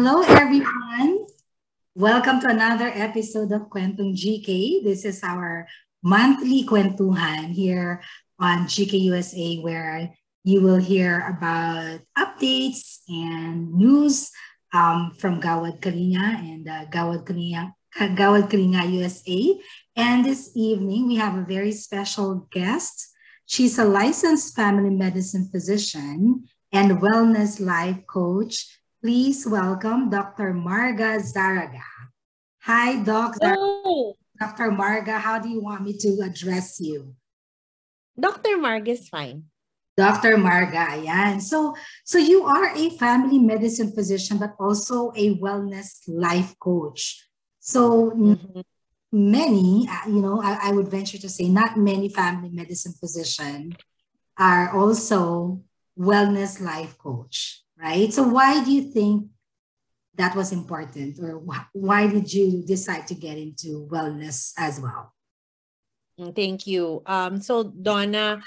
Hello, everyone. Welcome to another episode of Kwentong GK. This is our monthly Kwentuhan here on GK USA, where you will hear about updates and news from Gawad Kalinga and Gawad Kalinga USA. And this evening, we have a very special guest. She's a licensed family medicine physician and wellness life coach. Please welcome Dr. Marga Zarraga. Hi, Oh, Dr. Marga. How do you want me to address you? Dr. Marga is fine. Dr. Marga, ayan. So you are a family medicine physician, but also a wellness life coach. So many, I would venture to say not many family medicine physicians are also wellness life coach, right? So why do you think that was important, or why did you decide to get into wellness as well? Thank you. So Donna,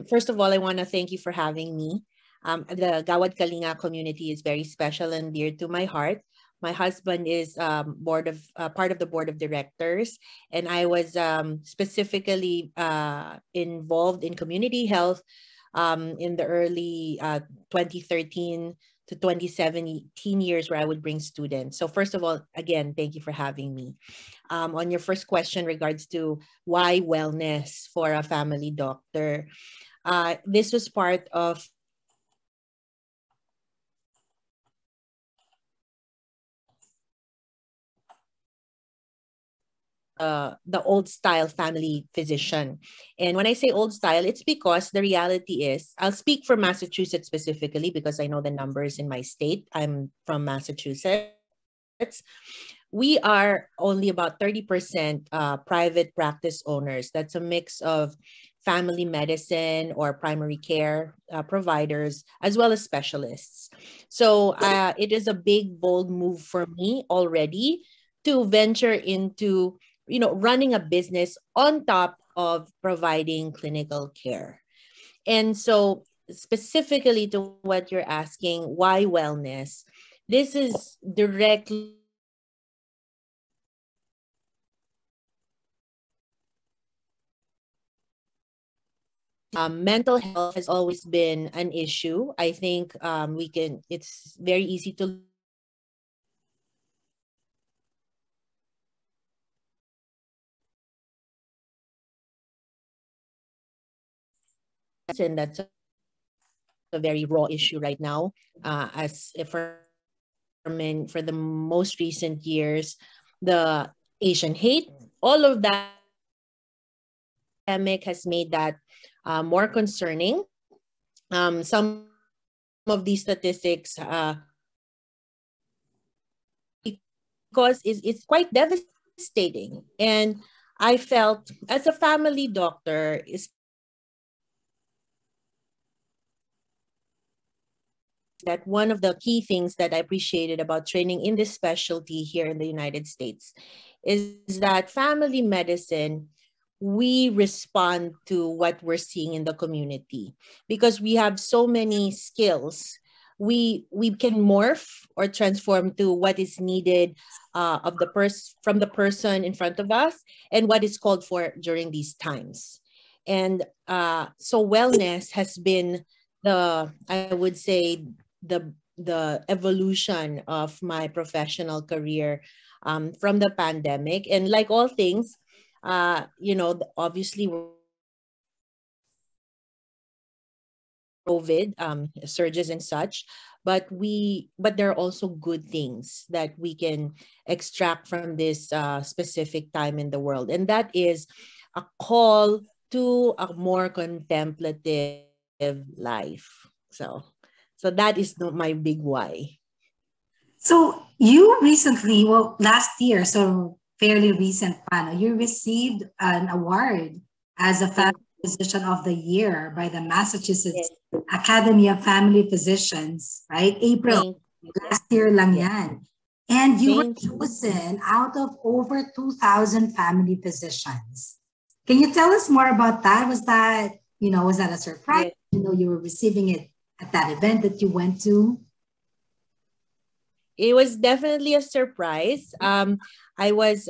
first of all, I want to thank you for having me. The Gawad Kalinga community is very special and dear to my heart. My husband is part of the board of directors, and I was specifically involved in community health in the early 2013 to 2017 years, where I would bring students. So first of all, again, thank you for having me. On your first question regards to why wellness for a family doctor, this was part of the old style family physician. And when I say old style, it's because the reality is, I'll speak for Massachusetts specifically because I know the numbers in my state. I'm from Massachusetts. We are only about 30% private practice owners. That's a mix of family medicine or primary care providers, as well as specialists. So it is a big, bold move for me already to venture into running a business on top of providing clinical care. And so specifically to what you're asking, why wellness? This is directly mental health has always been an issue. I think it's very easy to and that's a very raw issue right now. As for the most recent years, the Asian hate, all of that pandemic has made that more concerning. Some of these statistics, because it's quite devastating. And I felt as a family doctor, is that one of the key things that I appreciated about training in this specialty here in the United States is that family medicine, we respond to what we're seeing in the community because we have so many skills. We can morph or transform to what is needed from the person in front of us and what is called for during these times. And so wellness has been I would say, the evolution of my professional career from the pandemic. And like all things, obviously COVID surges and such, but there are also good things that we can extract from this specific time in the world, and that is a call to a more contemplative life. So that is my big why. So you recently, last year, so fairly recent, you received an award as a family physician of the year by the Massachusetts Academy of Family Physicians, right? April last year lang yan. And you were chosen out of over 2,000 family physicians. Can you tell us more about that? Was that a surprise? Yes. You were receiving it at that event that you went to? It was definitely a surprise. I was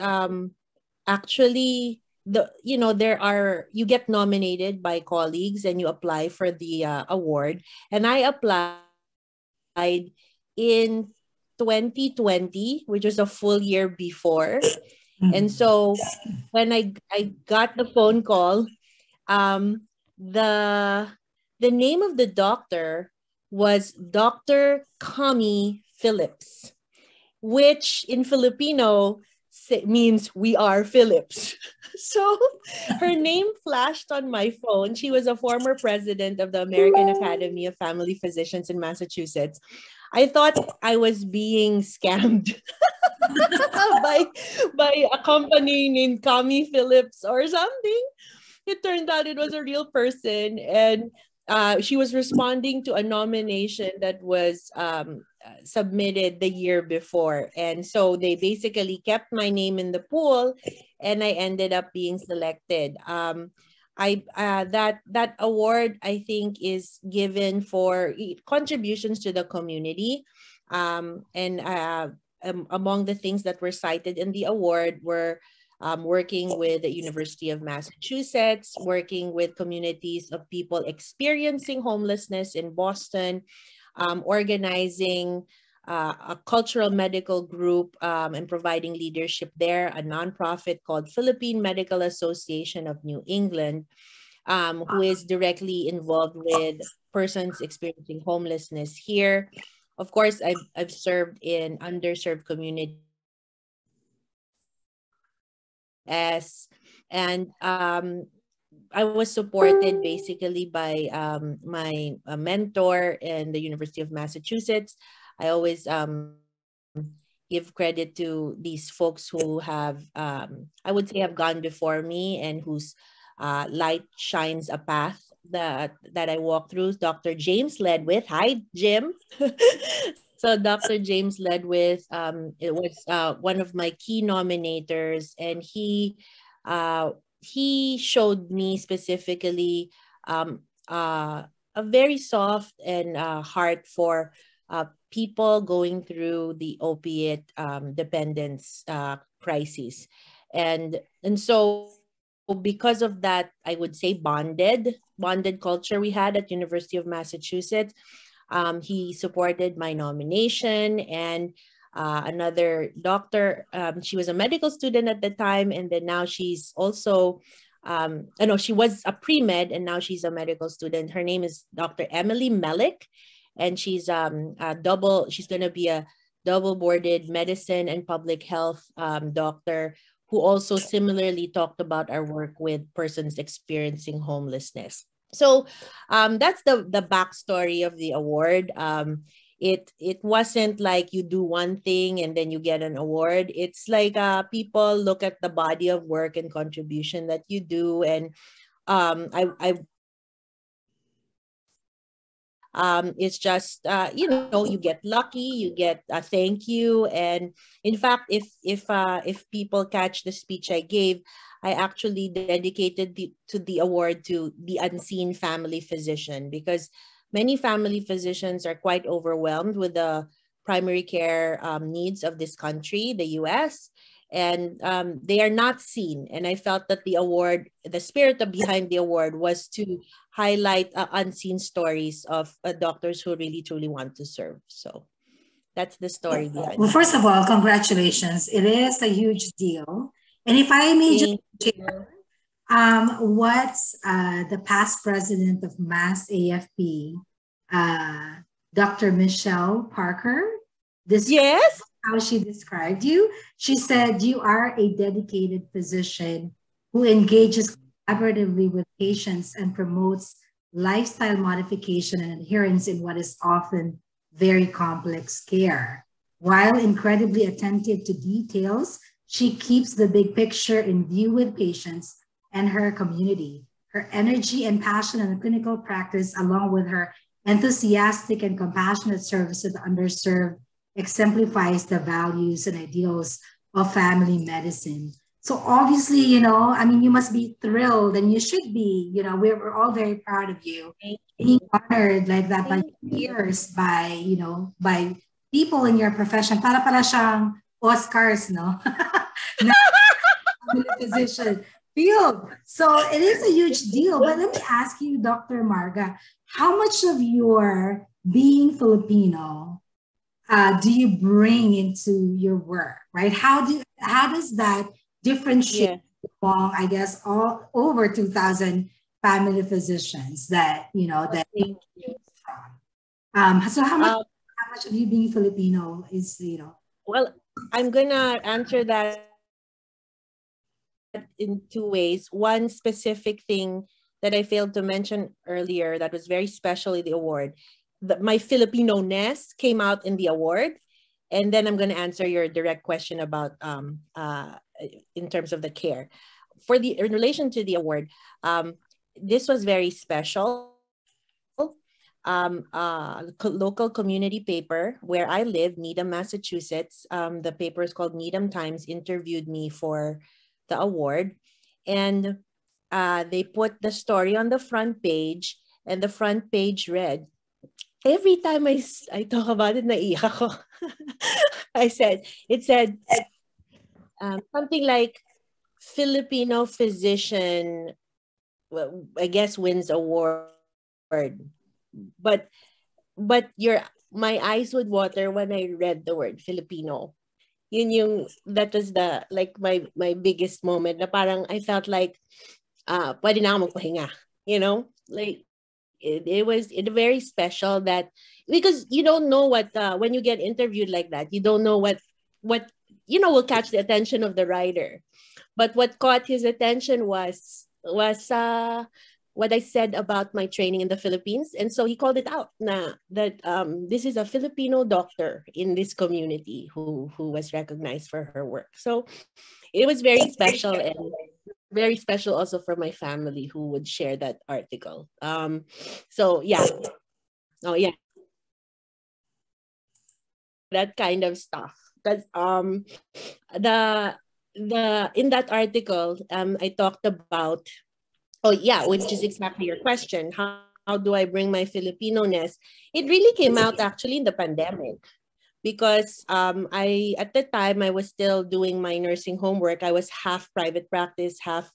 actually there are you get nominated by colleagues and you apply for the award, and I applied in 2020, which was a full year before. And so when I got the phone call, um, the the name of the doctor was Dr. Kami Phillips, which in Filipino means we are Philips. So her name flashed on my phone. She was a former president of the American Academy of Family Physicians in Massachusetts. I thought I was being scammed by a company named Kami Phillips or something. It turned out it was a real person, and she was responding to a nomination that was submitted the year before. And so they basically kept my name in the pool, and I ended up being selected. That award, I think, is given for contributions to the community, and among the things that were cited in the award were working with the University of Massachusetts, working with communities of people experiencing homelessness in Boston, organizing a cultural medical group and providing leadership there, a nonprofit called Philippine Medical Association of New England, who is directly involved with persons experiencing homelessness here. Of course, I've served in underserved communities and I was supported basically by my mentor in the University of Massachusetts. I always give credit to these folks who have, I would say, have gone before me and whose light shines a path that I walk through. Dr. James Ledwith. Hi, Jim. So Dr. James Ledwith, it was one of my key nominators, and he showed me specifically a very soft and heart for people going through the opiate dependence crisis, and so because of that, I would say bonded culture we had at University of Massachusetts. He supported my nomination, and another doctor. She was a medical student at the time, and then now she's also, no, she was a pre-med, and now she's a medical student. Her name is Dr. Emily Melick, and she's she's going to be a double-boarded medicine and public health doctor who also similarly talked about our work with persons experiencing homelessness. So that's the backstory of the award. It wasn't like you do one thing and then you get an award. It's like people look at the body of work and contribution that you do, and it's just you get lucky, you get a thank you, and in fact, if people catch the speech I gave, I actually dedicated the award to the unseen family physician, because many family physicians are quite overwhelmed with the primary care needs of this country, the U.S., and they are not seen. And I felt that the spirit behind the award was to highlight unseen stories of doctors who really truly want to serve. So that's the story behind Well, it. first of all, congratulations. It is a huge deal. And if I may just share, what's the past president of Mass AFP, Dr. Michelle Parker, yes, how she described you. She said you are a dedicated physician who engages collaboratively with patients and promotes lifestyle modification and adherence in what is often very complex care. While incredibly attentive to details, she keeps the big picture in view with patients and her community. Her energy and passion in clinical practice, along with her enthusiastic and compassionate service to the underserved, exemplifies the values and ideals of family medicine. So obviously, I mean, you must be thrilled and you should be, we're all very proud of you Thank being you. honored like that by Thank you. peers, by people in your profession. Para siyang Oscars, no? Na family physician field. So it is a huge deal. But let me ask you, Dr. Marga, how much of your being Filipino do you bring into your work, right? How does that differentiate Yeah. among, I guess, all over 2,000 family physicians that that you Thank you. from? So Um, how much of you being Filipino is well, I'm gonna answer that in two ways. One specific thing that I failed to mention earlier that was very special in the award. My Filipino-ness came out in the award. And then I'm going to answer your direct question about in terms of the care. In relation to the award, this was very special. Local community paper where I live, Needham, Massachusetts. The paper is called Needham Times, interviewed me for the award. And they put the story on the front page, and the front page read, every time I talk about it, naiyak ako. It said something like Filipino physician, well, I guess wins award. But my eyes would water when I read the word Filipino. That was the like my biggest moment na parang I felt like pwede na ako magpahinga, like it was very special that because you don't know what when you get interviewed like that, you don't know what will catch the attention of the writer. But what caught his attention was what I said about my training in the Philippines, and so he called it out that this is a Filipino doctor in this community who was recognized for her work. So it was very special, and very special also for my family who would share that article. So yeah, oh yeah, that kind of stuff. Because the in that article, I talked about, oh yeah, which is exactly your question. How do I bring my Filipino-ness? It really came out actually in the pandemic. Because I at the time I was still doing my nursing homework. I was half private practice, half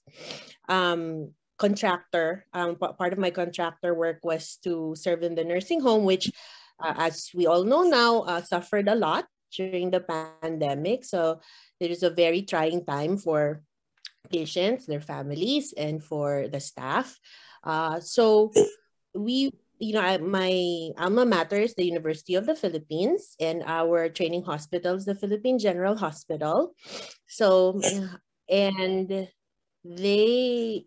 contractor. Part of my contractor work was to serve in the nursing home, which, as we all know now, suffered a lot during the pandemic. So it is a very trying time for patients, their families, and for the staff. So we my alma mater is the University of the Philippines, and our training hospital is the Philippine General Hospital. So and the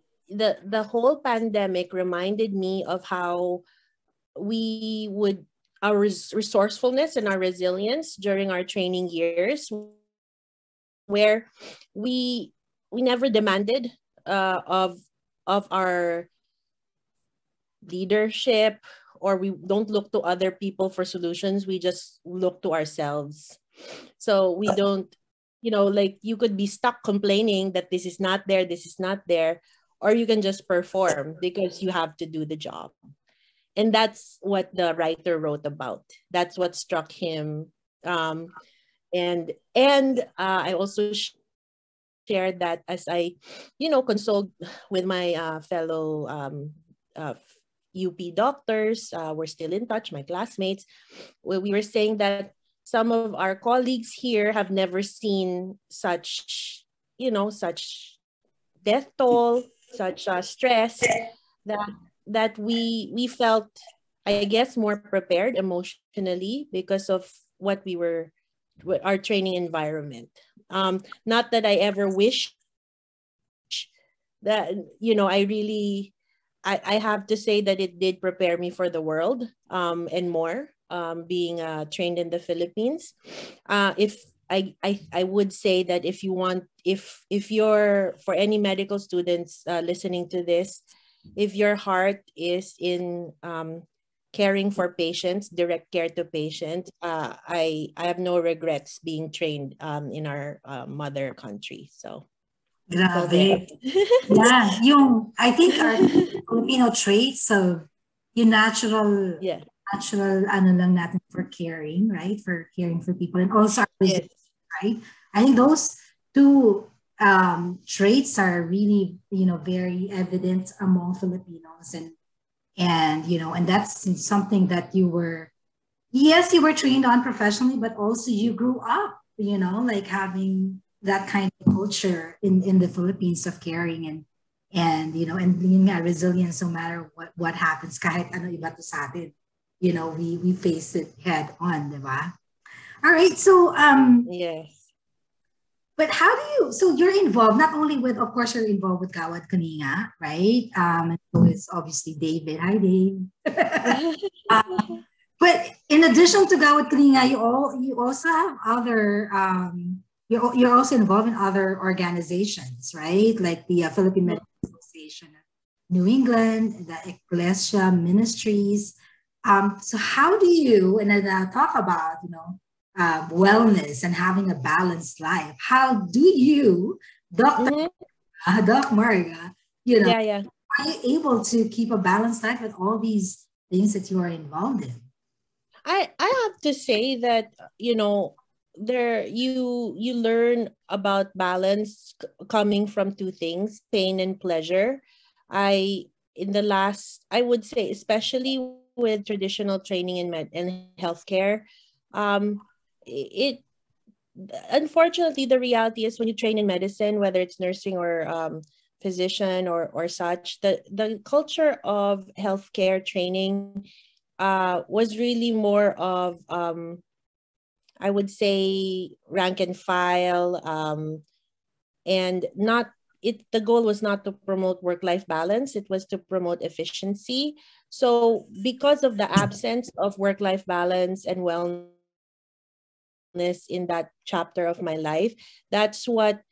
whole pandemic reminded me of how we would our resourcefulness and our resilience during our training years, where we never demanded of our leadership, or we don't look to other people for solutions. We just look to ourselves. So we don't, like you could be stuck complaining that this is not there, this is not there, or you can just perform because you have to do the job. And that's what the writer wrote about. That's what struck him. And I also shared that as I, consoled with my fellow UP doctors. We're still in touch, my classmates. We were saying that some of our colleagues here have never seen such death toll, such stress, that we felt, I guess, more prepared emotionally because of what we were, our training environment. Not that I ever wish that, I have to say that it did prepare me for the world, and more, being trained in the Philippines. If I would say that if you want, if you're, for any medical students listening to this, if your heart is in caring for patients, direct care to patients, I have no regrets being trained in our mother country. So So there. Grabe. Yeah, I think our Filipino traits of yung Yeah. natural ano lang natin for caring, right? For caring for people and also our Yes. resilience, right? I think those two traits are really, very evident among Filipinos and that's something that yes, you were trained on professionally, but also you grew up, like having that kind of culture in the Philippines of caring and yun nga, resilience no matter what happens, kahit ano iba to sa atin. We face it head on, di ba? All right, so Yes. but how do you, so you're involved not only with, of course, you're involved with Gawad Kalinga, right? And so it's obviously David. Hi, Dave. But in addition to Gawad Kalinga, you also have other you're also involved in other organizations, right? Like the Philippine Medical Association of New England, the Ecclesia Ministries. So how do you, and then I'll talk about, wellness and having a balanced life. How do you, Dr. Doc Marga, Yeah, yeah. are you able to keep a balanced life with all these things that you are involved in? I have to say that, there you learn about balance coming from two things, pain and pleasure. In the last, I would say, especially with traditional training in healthcare, it unfortunately, the reality is when you train in medicine, whether it's nursing or physician or such, the culture of healthcare training was really more of I would say rank and file, and not it. The goal was not to promote work-life balance; it was to promote efficiency. So, because of the absence of work-life balance and wellness in that chapter of my life, that's what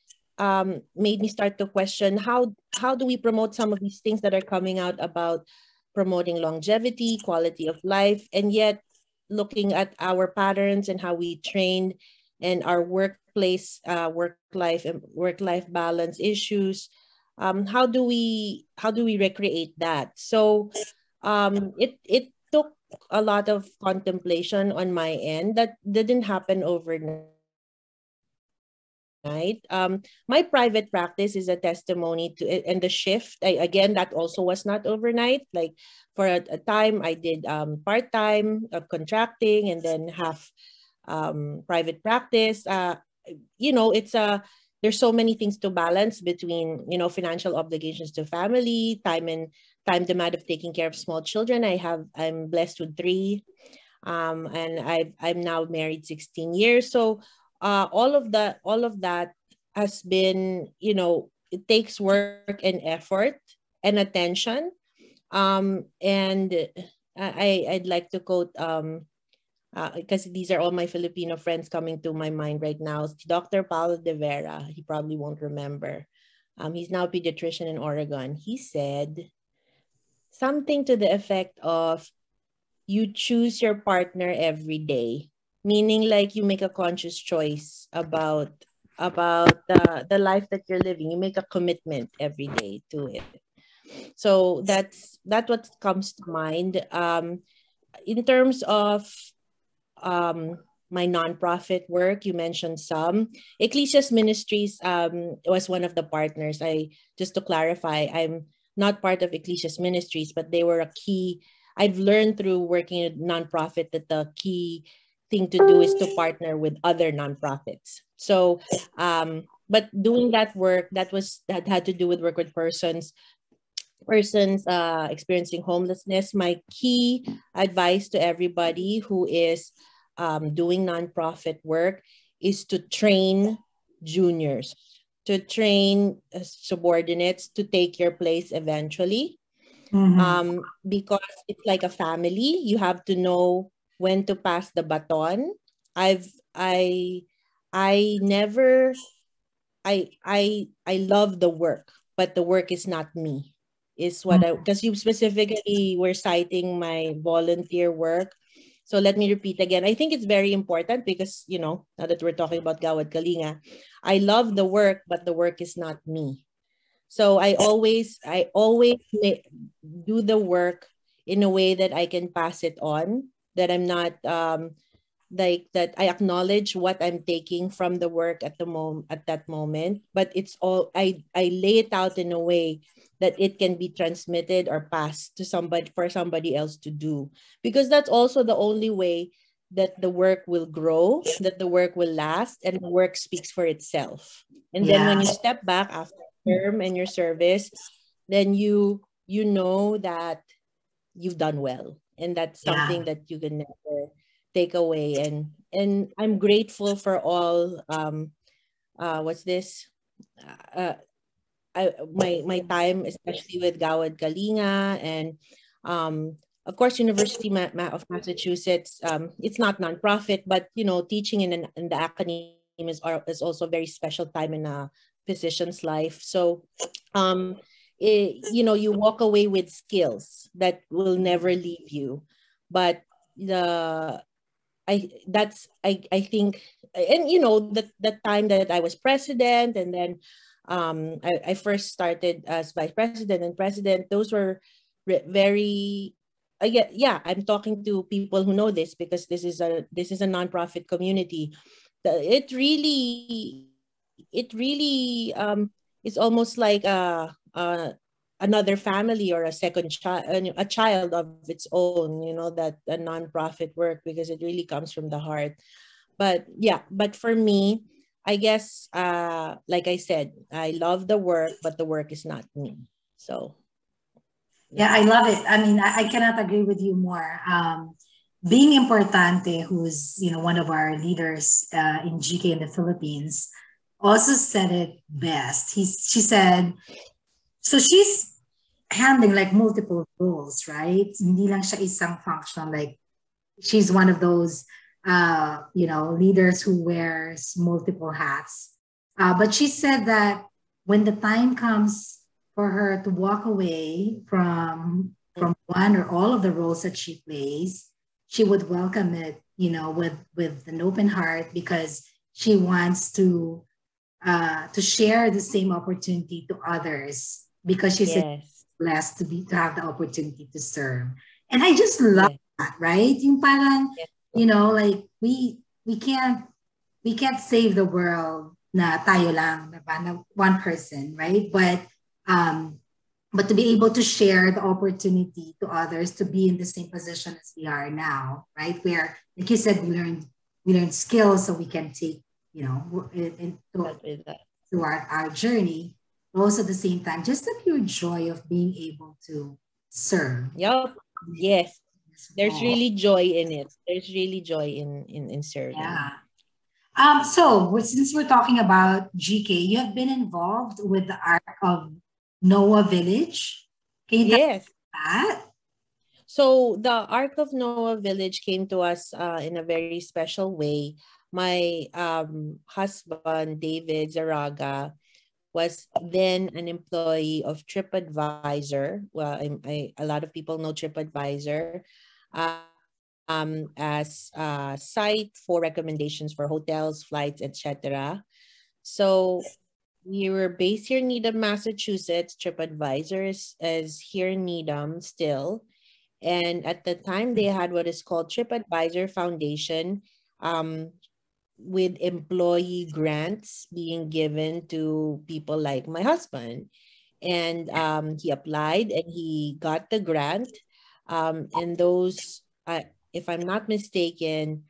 made me start to question how do we promote some of these things that are coming out about promoting longevity, quality of life, and yet looking at our patterns and how we trained and our workplace work life balance issues. How do we recreate that? So it took a lot of contemplation on my end that didn't happen overnight. My private practice is a testimony to it, and the shift, again, that also was not overnight. Like for a time, I did part-time contracting and then half private practice. There's so many things to balance between financial obligations to family, time demand of taking care of small children. I'm blessed with three, and I'm now married 16 years. So all of that has been, it takes work and effort and attention. And I'd like to quote, because these are all my Filipino friends coming to my mind right now. Dr. Paulo de Vera, he probably won't remember. He's now a pediatrician in Oregon. He said something to the effect of, you choose your partner every day, meaning like you make a conscious choice about the life that you're living. You make a commitment every day to it. So that's what comes to mind. In terms of my nonprofit work, you mentioned some. Ecclesia's Ministries was one of the partners. Just to clarify, I'm not part of Ecclesia's Ministries, but they were a key. I've learned through working in nonprofit that the key thing to do is to partner with other nonprofits. So, but doing that work, that had to do with work with persons experiencing homelessness. My key advice to everybody who is doing nonprofit work is to train juniors, to train subordinates to take your place eventually. Because it's like a family. You have to know when to pass the baton. I never I love the work, but the work is not me. Is what I, because you specifically were citing my volunteer work. So let me repeat again. I think it's very important because, now that we're talking about Gawad Kalinga, I love the work, but the work is not me. So I always do the work in a way that I can pass it on, that I'm not like that I acknowledge what I'm taking from the work at that moment, but it's all I lay it out in a way that it can be transmitted or passed to somebody for somebody else to do, because that's also the only way that the work will grow, that the work will last, and the work speaks for itself. And then when Yeah. you step back after term and your service, then you know that you've done well, and that's Yeah. something that you can never take away. And I'm grateful for all what's this uh my time, especially with Gawad Kalinga, and of course University of Massachusetts. It's not nonprofit, but teaching in the academe is also a very special time in a physician's life. So you walk away with skills that will never leave you. But the I think, and the time that I was president, and then I first started as vice president and president. Those were very, yeah, I'm talking to people who know this, because this is a nonprofit community. It really is almost like another family, or a second child, a child of its own, that a nonprofit work, because it really comes from the heart. But yeah, but for me, I guess, like I said, I love the work, but the work is not me. So Yeah, yeah. I love it. I mean, I cannot agree with you more. Being Importante, who's one of our leaders in GK in the Philippines, also said it best. She said, so she's handling like multiple roles, right? Hindi lang siya isang function. Like she's one of those, leaders who wears multiple hats. But she said that when the time comes for her to walk away from one or all of the roles that she plays, she would welcome it, with an open heart, because she wants to share the same opportunity to others, because she's Yes. blessed to have the opportunity to serve. And I just love Yes. that, right? Yung parang, Yes. like we can't save the world na tayo lang, diba? Na one person, right? But to be able to share the opportunity to others to be in the same position as we are now, right? Where, like you said, we learn skills so we can take, into Help with that. our journey. But also at the same time, just the pure joy of being able to serve Yup. Yes. this There's role. really joy in it. There's really joy in serving. Yeah. Since we're talking about GK, you have been involved with the Arc of Noah Village. Can you tell me Yes. that? So the Ark of Noah Village came to us in a very special way. My husband, David Zarraga, was then an employee of TripAdvisor. Well, a lot of people know TripAdvisor as a site for recommendations for hotels, flights, etc. So we were based here in Needham, Massachusetts. TripAdvisor is here in Needham still. And at the time, they had what is called TripAdvisor Foundation, um, with employee grants being given to people like my husband. And he applied and he got the grant. And those, if I'm not mistaken,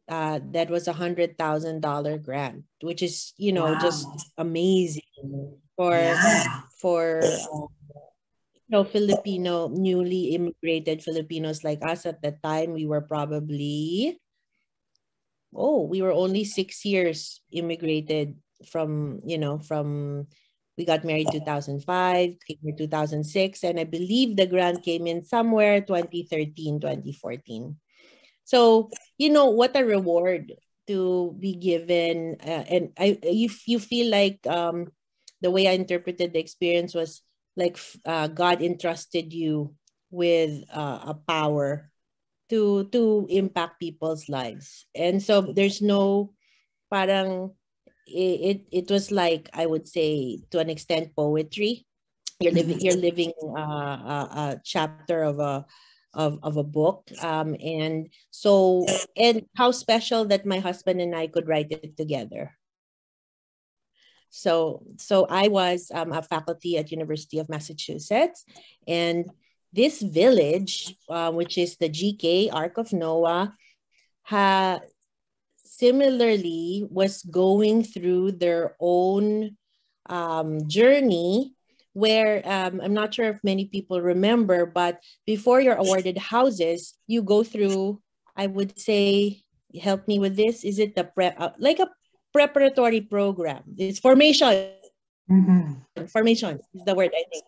that was $100,000 grant, which is, just Wow. amazing for Yeah. for Filipino, newly immigrated Filipinos like us. At the time. We were only 6 years immigrated from we got married 2005, came here 2006, and I believe the grant came in somewhere 2013, 2014. So, what a reward to be given. And you feel like, the way I interpreted the experience was like, God entrusted you with a power to impact people's lives. And so there's no parang it was like, I would say, to an extent, poetry. You're living a chapter of a book, and so, and how special that my husband and I could write it together. So I was a faculty at University of Massachusetts, and this village, which is the GK Ark of Noah, similarly was going through their own journey, where I'm not sure if many people remember, but before you're awarded houses, you go through, I would say, help me with this, is it the like a preparatory program? It's formation. Formation is the word, I think.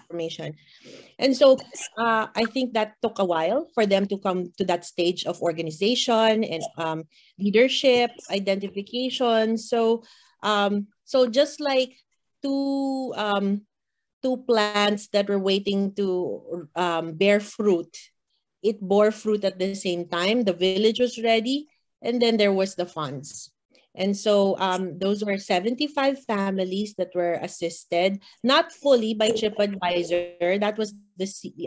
Formation. And so I think that took a while for them to come to that stage of organization and leadership, identification. So just like two plants that were waiting to bear fruit, it bore fruit at the same time. The village was ready, and then there was the funds. And so those were 75 families that were assisted, not fully by TripAdvisor. That was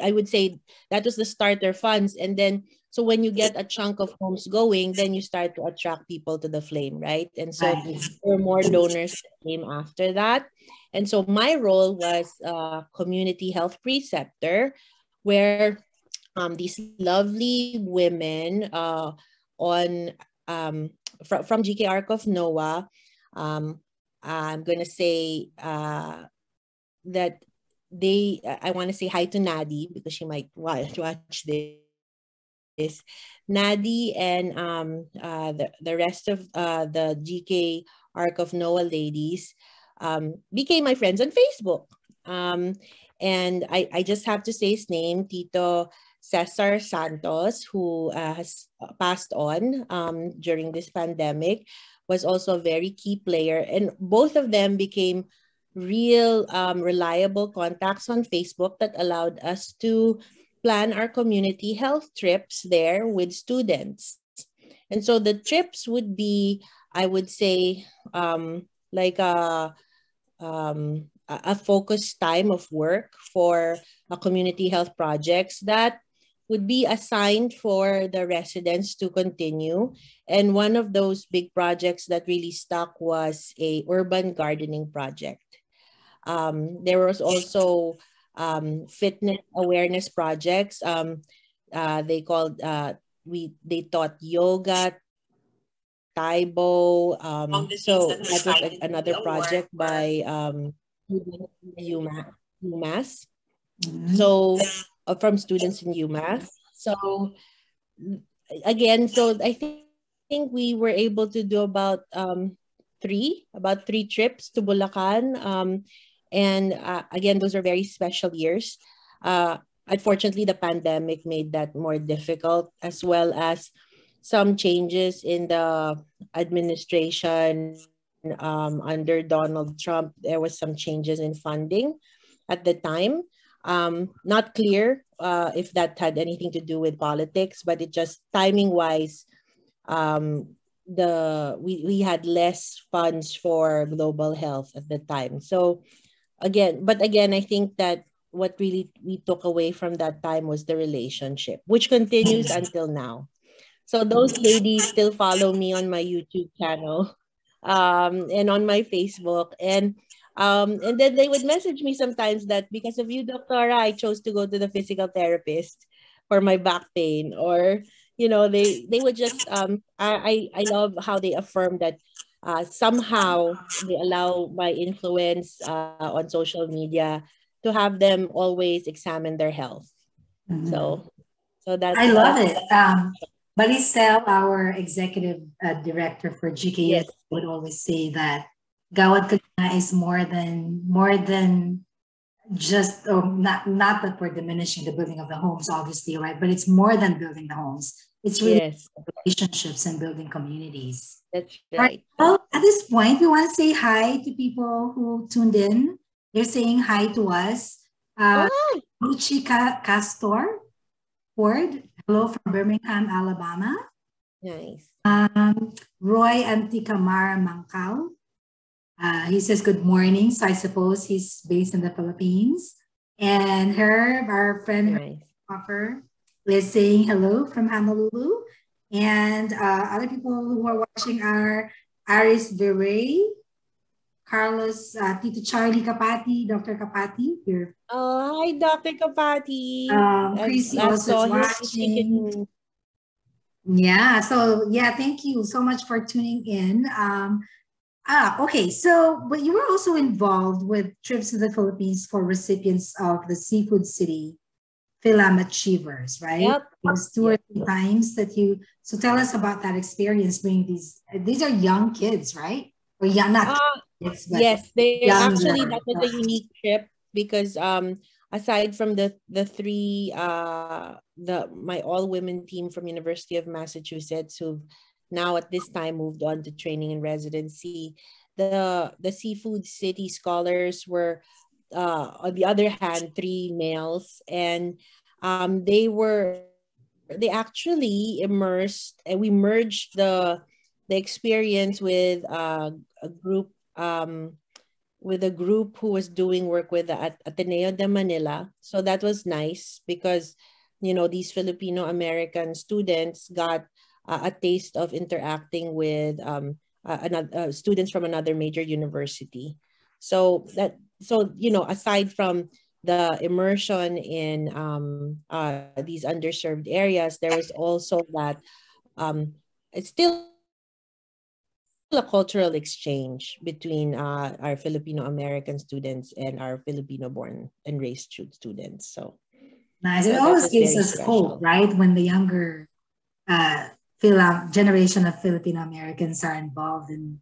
I would say that was the starter funds. And then, so when you get a chunk of homes going, then you start to attract people to the flame, right? And so there were more donors that came after that. And so my role was community health preceptor, where these lovely women on from GK Ark of Noah, I'm going to say that I want to say hi to Nadi, because she might watch this. Nadi and the rest of the GK Ark of Noah ladies became my friends on Facebook. And I just have to say his name, Tito Cesar Santos, who has passed on during this pandemic, was also a very key player. And both of them became real reliable contacts on Facebook that allowed us to plan our community health trips there with students. And so the trips would be, I would say, like a focused time of work for community health projects that would be assigned for the residents to continue. And one of those big projects that really stuck was a urban gardening project. There was also fitness awareness projects. They called they taught yoga, Taibo. So that was another project by UMass. So from students in UMass. So again, so I think we were able to do about three trips to Bulacan. And again, those are very special years. Unfortunately, the pandemic made that more difficult, as well as some changes in the administration under Donald Trump. There was some changes in funding at the time. Not clear if that had anything to do with politics, but it just timing-wise, we had less funds for global health at the time. So again, I think that what really we took away from that time was the relationship, which continues until now. So those ladies still follow me on my YouTube channel and on my Facebook. And then they would message me sometimes that because of you, Doctora, I chose to go to the physical therapist for my back pain. Or, they would just, I love how they affirm that somehow they allow my influence on social media to have them always examine their health. So that's... I love it. Maricel, our executive director for GKU, yes, would always say that Gawad Kalina is more than just, not that we're diminishing the building of the homes, obviously, right? But it's more than building the homes. It's really relationships and building communities. That's right. Well, at this point, we want to say hi to people who tuned in. They're saying hi to us. Luchi Castor Ford, hello from Birmingham, Alabama. Nice. Roy Anticamara Mangkal. He says good morning. So I suppose he's based in the Philippines. And our friend, Nice. Hopper, is saying hello from Honolulu. And other people who are watching are Aris Viray, Carlos, Tito Charlie Kapati, Dr. Kapati. Here. Oh, hi, Dr. Kapati. Chrissy I also saw is him watching. Yeah, so yeah, thank you so much for tuning in. Okay, so but you were also involved with trips to the Philippines for recipients of the Seafood City Film Achievers, right? Yep. It was 2 or 3 times that you. So tell us about that experience. Bringing these are young kids, right? Or young, not kids, but yes, they younger. actually that was a unique trip because aside from the three my all women team from University of Massachusetts who've now at this time moved on to training and residency, the Seafood City scholars were on the other hand 3 males, and they actually immersed, and we merged the experience with a group who was doing work with the Ateneo de Manila. So that was nice because these Filipino American students got a taste of interacting with another students from another major university. So aside from the immersion in these underserved areas, there was also that it's still a cultural exchange between our Filipino American students and our Filipino born and raised students. So nice. It that always was gives very us hope, special. right? When the younger generation of Filipino Americans are involved and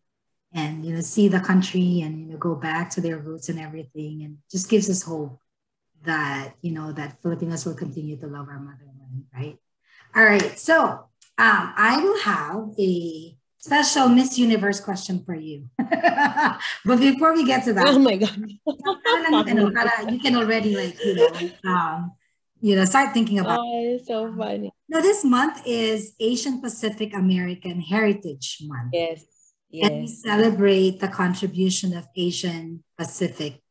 see the country and go back to their roots and everything, and just gives us hope that that Filipinos will continue to love our motherland, right? All right, so I will have a special Miss Universe question for you. But before we get to that, Oh my God. you can already start thinking about. Oh, it's so funny. Now, this month is Asian Pacific American Heritage Month. Yes. And we celebrate the contribution of Asian Pacific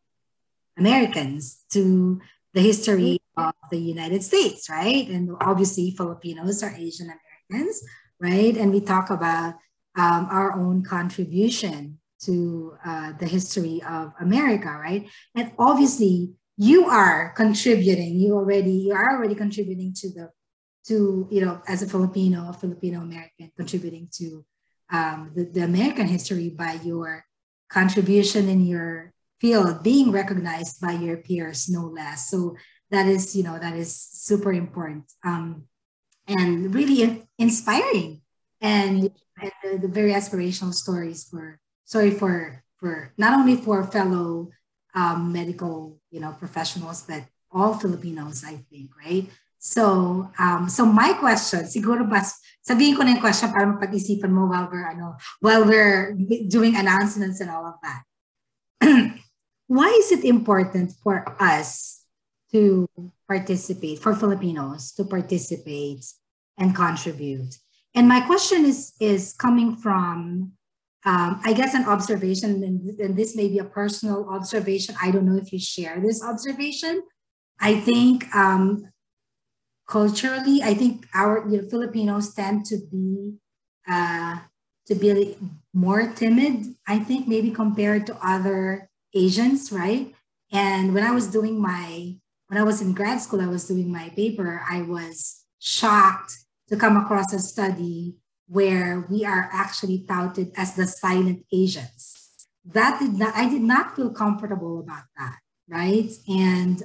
Americans to the history of the United States, right? And obviously, Filipinos are Asian Americans, right? And we talk about our own contribution to the history of America, right? And obviously, you are contributing. You are already contributing as a Filipino American, contributing to the American history by your contribution in your field being recognized by your peers, no less. So that is super important and really inspiring, and the very aspirational stories for not only for fellow medical professionals, but all Filipinos, I think, right? So my question, siguro sabihin ko na yung question para mapag-isipan mo while we're doing announcements and all of that. Why is it important for us to participate, for Filipinos to participate and contribute? And my question is coming from, I guess, an observation, and this may be a personal observation. I don't know if you share this observation. I think culturally, I think our Filipinos tend to be more timid, I think, maybe compared to other Asians, right? And when I was in grad school, I was doing my paper, I was shocked to come across a study where we are actually touted as the silent Asians. I did not feel comfortable about that, right? And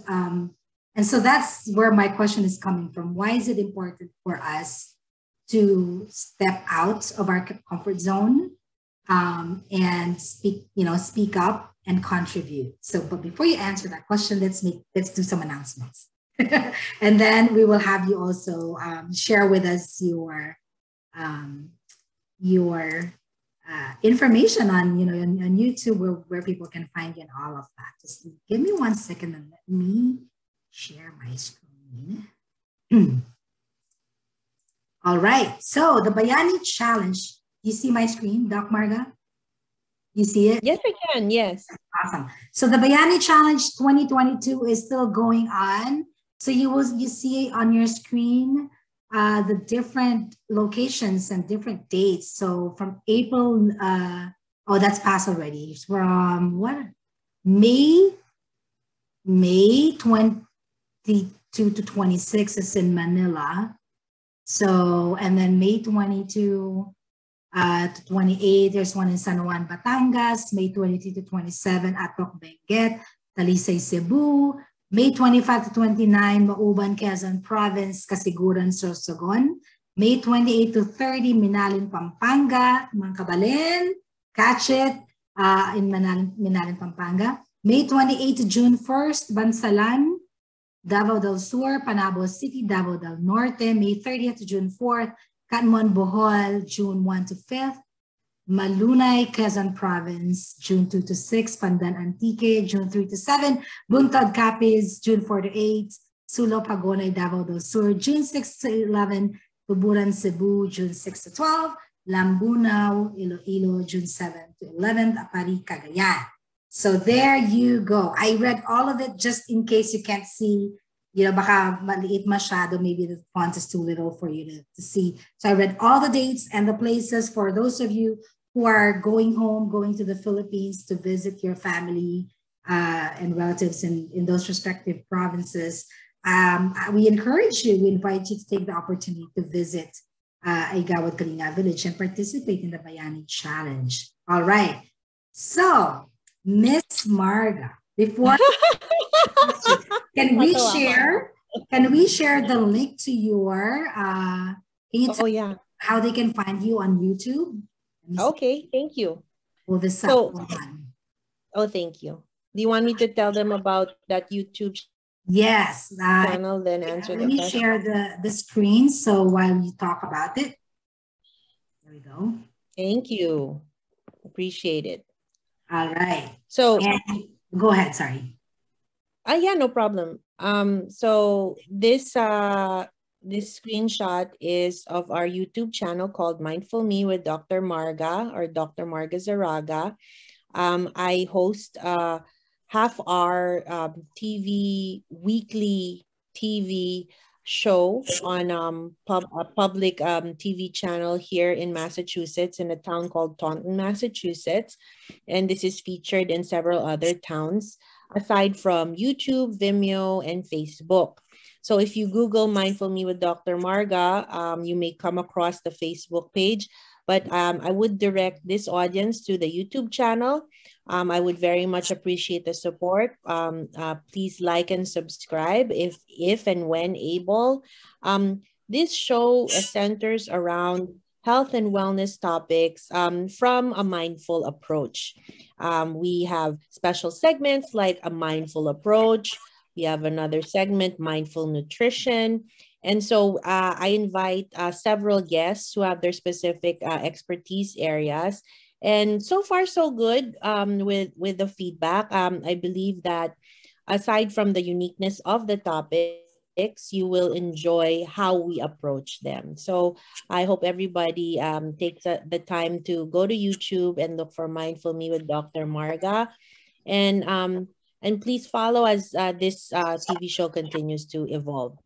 so that's where my question is coming from. Why is it important for us to step out of our comfort zone and speak up and contribute? So, but before you answer that question, let's do some announcements. And then we will have you also share with us your information on on YouTube where people can find you and all of that. Just give me 1 second and let me share my screen. All right. So the Bayani Challenge. You see my screen, Doc Marga? You see it? Yes, I can. Yes. Awesome. So the Bayani Challenge 2022 is still going on. So you see on your screen the different locations and different dates. So from April, oh, that's passed already. From what? May 22 to 26 is in Manila. So, and then May 22 to 28, there's one in San Juan, Batangas. May 23 to 27, Atok, Benguet, Talisay, Cebu. May 25 to 29, Mauban, Quezon Province, Kasiguran, Sorsogon. May 28 to 30, Minalin, Pampanga, Mangkabalin, Cachet, in Minalin, Pampanga. May 28 to June 1st, Bansalan, Davao del Sur, Panabo City, Davao del Norte. May 30th to June 4th, Catmon, Bohol, June 1 to 5th. Malunay, Quezon Province, June 2 to 6. Pandan Antique, June 3 to 7. Buntod, Capiz, June 4 to 8. Sulo, Pagonay, Davao del Sur, June 6 to 11. Tuburan, Cebu, June 6 to 12. Lambunao, Iloilo, June 7 to 11. Apari, Cagayan. So there you go. I read all of it just in case you can't see, baka maliit masyado, maybe the font is too little for you to see. So I read all the dates and the places for those of you who are going home, going to the Philippines to visit your family and relatives in those respective provinces. We encourage you, we invite you to take the opportunity to visit Igawad Kalinga Village and participate in the Bayani Challenge. All right. So, Miss Marga, before can we share the link to your can you tell how they can find you on YouTube? Okay, thank you. Pull this up. Oh, thank you. Do you want me to tell them about that YouTube channel, then answer the question? Let me share the screen so while you talk about it. There we go. Thank you. Appreciate it. All right. So go ahead, sorry. Yeah, no problem. So this screenshot is of our YouTube channel called Mindful Me with Dr. Marga, or Dr. Marga Zarraga. I host half our weekly TV show on a public TV channel here in Massachusetts, in a town called Taunton, Massachusetts. And this is featured in several other towns, aside from YouTube, Vimeo, and Facebook. So if you Google Mindful Me with Dr. Marga, you may come across the Facebook page. But I would direct this audience to the YouTube channel. I would very much appreciate the support. Please like and subscribe if and when able. This show centers around health and wellness topics from a mindful approach. We have special segments like a mindful approach. We have another segment, mindful nutrition. And so I invite several guests who have their specific expertise areas. And so far, so good with the feedback. I believe that aside from the uniqueness of the topics, you will enjoy how we approach them. So I hope everybody takes the time to go to YouTube and look for Mindful Me with Dr. Marga. And please follow as this TV show continues to evolve.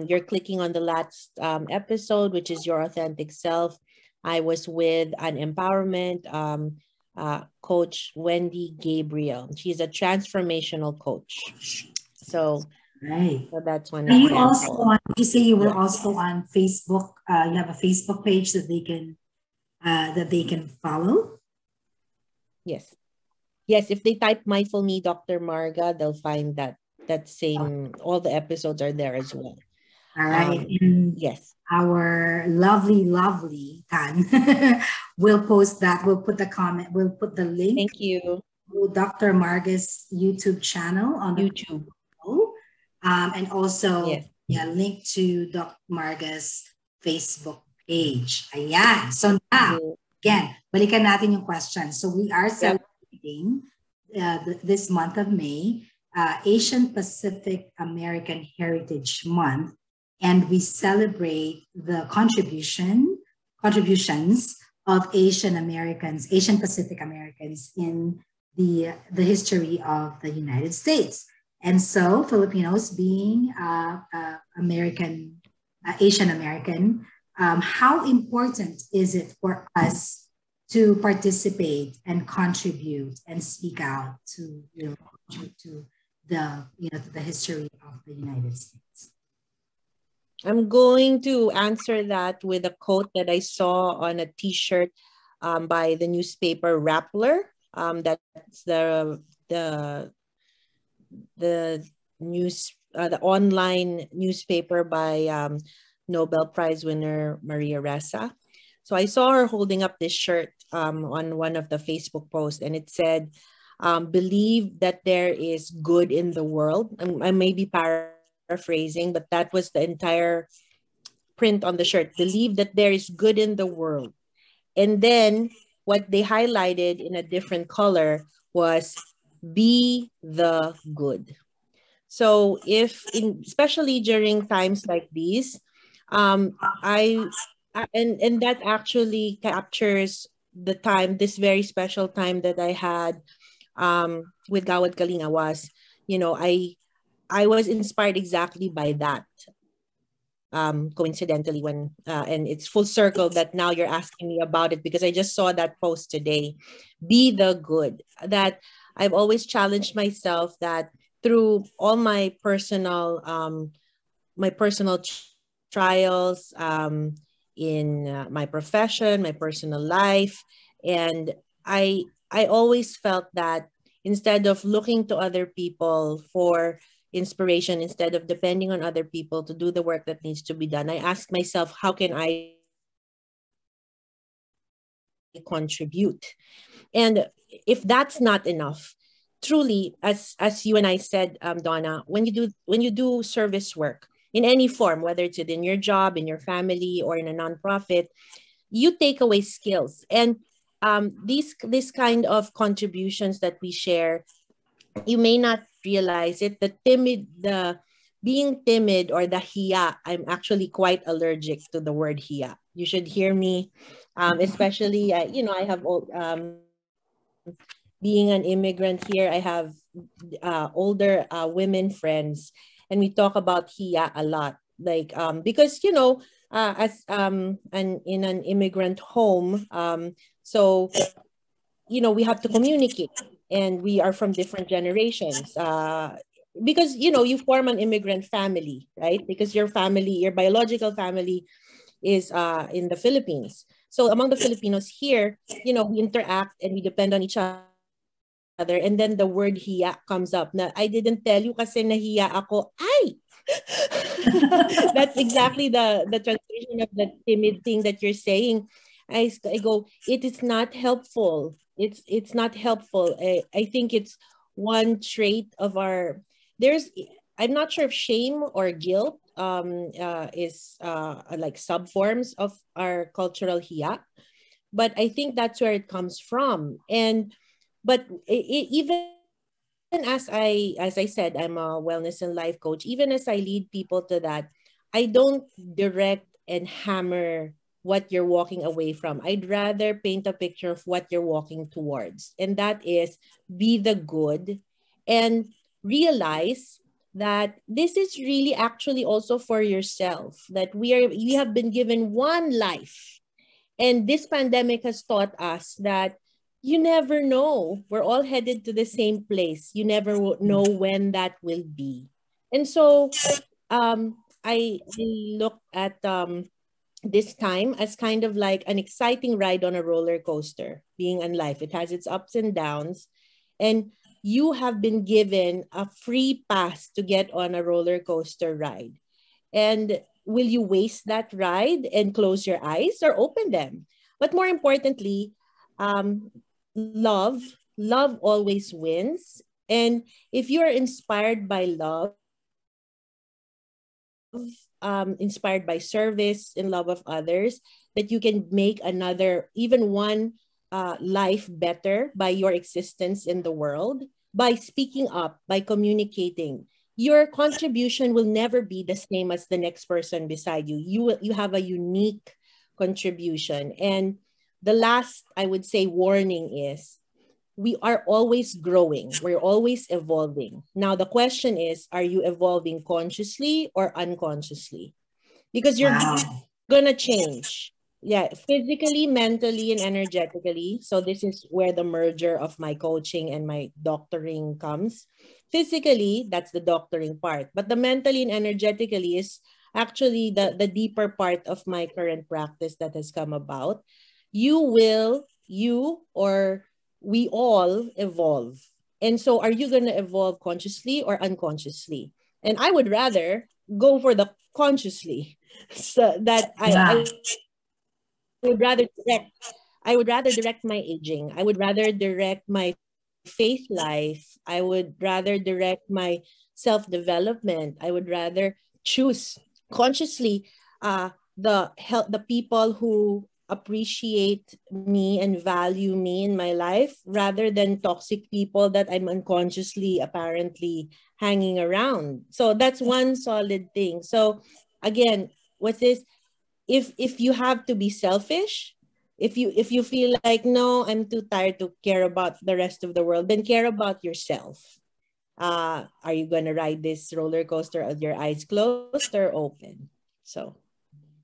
You're clicking on the last episode, which is Your Authentic Self. I was with an empowerment coach, Wendy Gabriel. She's a transformational coach. So, so that's one example. You also you say you were also on Facebook. You have a Facebook page that they can follow. Yes. Yes, if they type Mindful Me, Dr. Marga, they'll find that same, all the episodes are there as well. All right. Yes. Our lovely Tan will post that. We'll put the comment. We'll put the link. Thank you. To Dr. Marga's YouTube channel on YouTube. And also link to Dr. Marga's Facebook page. Ayan. So now, again, balikan natin yung question. So we are celebrating this month of May, Asian Pacific American Heritage Month. and we celebrate the contributions of Asian Americans, Asian Pacific Americans in the history of the United States. And so Filipinos being American, Asian American, how important is it for us to participate and contribute and speak out to, to to the history of the United States? I'm going to answer that with a quote that I saw on a T-shirt by the newspaper Rappler. That's the the online newspaper by Nobel Prize winner Maria Ressa. So I saw her holding up this shirt on one of the Facebook posts, and it said, "Believe that there is good in the world." I may be paraphrasing, but that was the entire print on the shirt. Believe that there is good in the world. And then what they highlighted in a different color was be the good. So especially during times like these, and that actually captures the time, this very special time that I had with Gawad Kalinga was, I was inspired exactly by that. Coincidentally, when and it's full circle that now you're asking me about it, because I just saw that post today. Be the good. That I've always challenged myself that through all my personal trials in my profession, my personal life, and I always felt that instead of looking to other people for inspiration, instead of depending on other people to do the work that needs to be done, I ask myself, how can I contribute? And if that's not enough, truly, as you and I said, Donna, when you do service work in any form, whether it's in your job, in your family, or in a nonprofit, you take away skills. And these kind of contributions that we share, you may not realize it. The being timid, or the hiya, I'm actually quite allergic to the word hiya. You should hear me, especially I have being an immigrant here, I have older women friends, and we talk about hiya a lot. Like because as in an immigrant home, so we have to communicate, and we are from different generations. Because you form an immigrant family, right? Because your biological family is in the Philippines. So among the Filipinos here, we interact and we depend on each other. And then the word hiya comes up. Na, I didn't tell you kasi nahiya ako. Ay! That's exactly the translation of the timid thing that you're saying. I go, it is not helpful. It's not helpful. I think it's one trait of I'm not sure if shame or guilt is like subforms of our cultural hiya, but I think that's where it comes from. But even as I said, I'm a wellness and life coach. Even as I lead people to that, I don't direct and hammer what you're walking away from. I'd rather paint a picture of what you're walking towards. And that is be the good and realize that this is really actually also for yourself, that we have been given one life. And this pandemic has taught us that you never know. We're all headed to the same place. You never know when that will be. And so I look at this time as kind of like an exciting ride on a roller coaster, being in life. It has its ups and downs. And you have been given a free pass to get on a roller coaster ride. And will you waste that ride and close your eyes, or open them? But more importantly, love always wins. And if you're inspired by love, inspired by service, in love of others, that you can make another, even one life better by your existence in the world, by speaking up, by communicating. your contribution will never be the same as the next person beside you. You have a unique contribution. And the last, I would say, warning is we are always growing. We're always evolving. Now, the question is, are you evolving consciously or unconsciously? Because you're going to change. Yeah, physically, mentally, and energetically. So this is where the merger of my coaching and my doctoring comes. Physically, that's the doctoring part. But the mentally and energetically is actually the deeper part of my current practice that has come about. You or we all evolve. And so are you going to evolve consciously or unconsciously? And I would rather go for the consciously. So that I would rather direct my aging. I would rather direct my faith life. I would rather direct my self-development. I would rather choose consciously the people who appreciate me and value me in my life rather than toxic people that I'm unconsciously apparently hanging around. So that's one solid thing. So again, what's this? If you have to be selfish, if you feel like, no, I'm too tired to care about the rest of the world, then care about yourself. Are you gonna ride this roller coaster with your eyes closed or open? So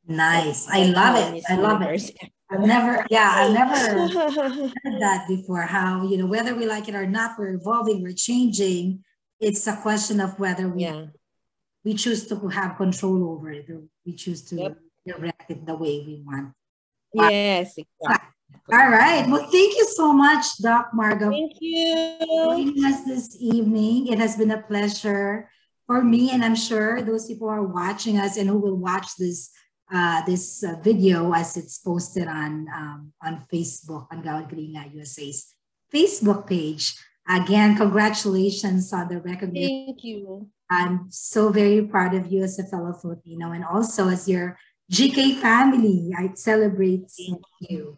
nice. I love it. I love it. I've never heard that before. How, you know, whether we like it or not, we're evolving, we're changing. It's a question of whether we choose to have control over it, or we choose to direct it the way we want. Yes, exactly. All right. Well, thank you so much, Doc Marga. Thank you for joining us this evening. It has been a pleasure for me, and I'm sure those people who are watching us and who will watch this video as it's posted on Facebook, on Gawad Kalinga USA's Facebook page. Again, congratulations on the recognition. Thank you. I'm so very proud of you as a fellow Filipino, and also as your GK family. I celebrate you.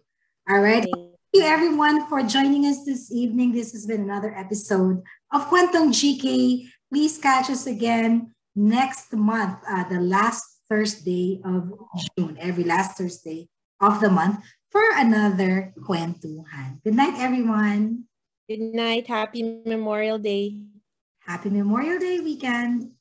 All right. Thank you everyone for joining us this evening. This has been another episode of Kwentong GK. Please catch us again next month, the last Thursday of June, every last Thursday of the month, for another Kwentuhan. Good night, everyone. Good night. Happy Memorial Day. Happy Memorial Day weekend.